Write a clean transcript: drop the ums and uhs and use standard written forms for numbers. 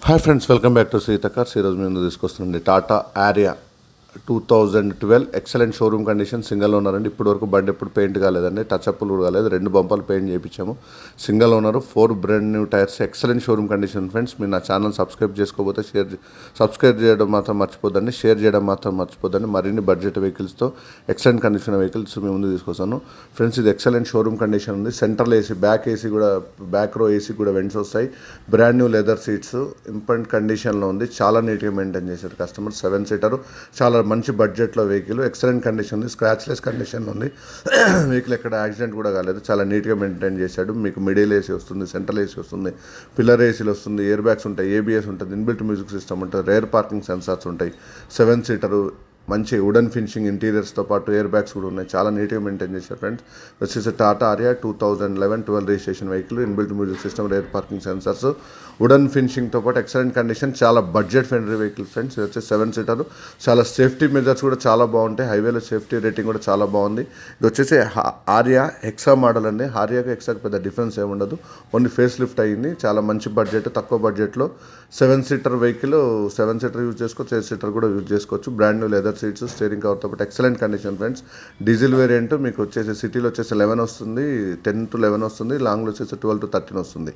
Hi friends, welcome back to Seetha cars. ఈరోజు మేము తీసుకొస్తుంది Tata Aria 2012 excellent showroom condition single owner అండి. ఇప్పటి వరకు బండి ఎప్పుడు పెయింట్ కాలేదండి, టచ్ అప్లు కూడా కాలేదు. 2 బంపాలు పెయింట్ చేయించాము. Single owner, 4 brand new tyres, excellent showroom condition. Friends, మీరు నా ఛానల్ సబ్స్క్రైబ్ చేసుకోకపోతే సబ్స్క్రైబ్ చేయడం మాత్రం మర్చిపోద్దండి, షేర్ చేయడం మాత్రం మర్చిపోద్దండి. మరిన్ని బడ్జెట్ వెహికల్స్తో ఎక్సలెంట్ కండిషన్ వెహికల్స్ మీ ముందు తీసుకొస్తాను. ఫ్రెండ్స్, ఇది ఎక్సలెంట్ షోరూమ్ కండిషన్ ఉంది. సెంట్రల్ ఏసీ, బ్యాక్ ఏసీ కూడా, బ్యాక్ రో ఏసీ కూడా వెంట్స్ వస్తాయి. Brand new leather seats, important కండిషన్లో ఉంది. చాలా నీట్గా మెయింటైన్ చేశారు కస్టమర్. 7 సీటర్, చాలా మంచి బడ్జెట్లో వెహికల్, ఎక్సలెంట్ కండిషన్ ఉంది, స్క్రాచ్లెస్ కండిషన్లో ఉంది. వెహికల్ ఎక్కడ యాక్సిడెంట్ కూడా కాలేదు, చాలా నీట్గా మెయింటైన్ చేశాడు. మీకు మిడిల్ ఏసీ వస్తుంది, సెంట్రల్ ఏసీ వస్తుంది, పిల్లర్ ఏసీలు వస్తుంది, ఇయర్ బ్యాగ్స్ ఉంటాయి, ఏబిఎస్ ఉంటుంది, ఇన్బిల్ట్ మ్యూజిక్ సిస్టమ్ ఉంటుంది, రేర్ పార్కింగ్ సెన్సార్స్ ఉంటాయి. 7 సీటరు, మంచి వుడెన్ ఫినిషింగ్ ఇంటీరియర్స్తో పాటు ఎయిర్ బ్యాగ్స్ కూడా ఉన్నాయి. చాలా నీట్గా మెయింటైన్ చేశారు ఫ్రెండ్స్. వచ్చేసి Tata Aria 2011-12 registration vehicle, inbuilt music system, rear parking sensors, wooden ఫినిషింగ్తో పాటు ఎక్సలెంట్ కండిషన్, చాలా బడ్జెట్ ఫ్రెండ్లీ వెహికల్ ఫ్రెండ్స్. ఇది వచ్చేసి 7 సీటర్, చాలా సేఫ్టీ మెజర్స్ కూడా చాలా బాగుంటాయి. హైవేలో సేఫ్టీ రేటింగ్ కూడా చాలా బాగుంది. ఇది వచ్చేసి ఆరియా హెక్సా మోడల్ అండి. ఆరియాకి హెక్సాకి పెద్ద డిఫరెన్స్ ఏమి ఉండదు, ఓన్లీ ఫేస్ లిఫ్ట్ అయ్యింది. చాలా మంచి బడ్జెట్, తక్కువ బడ్జెట్లో 7 సీటర్ వెహికల్. 7 సీటర్ యూజ్ చేసుకోవచ్చు, 8 సీటర్ కూడా యూజ్ చేసుకోవచ్చు. Brand new leather seats, steering కవర్తో పాటు excellent condition friends. Diesel variant మీకు వచ్చేసి సిటీలో వచ్చేసి 11 వస్తుంది, 10 to 11 వస్తుంది, లాంగ్లో వచ్చేసి 12 to 13 వస్తుంది.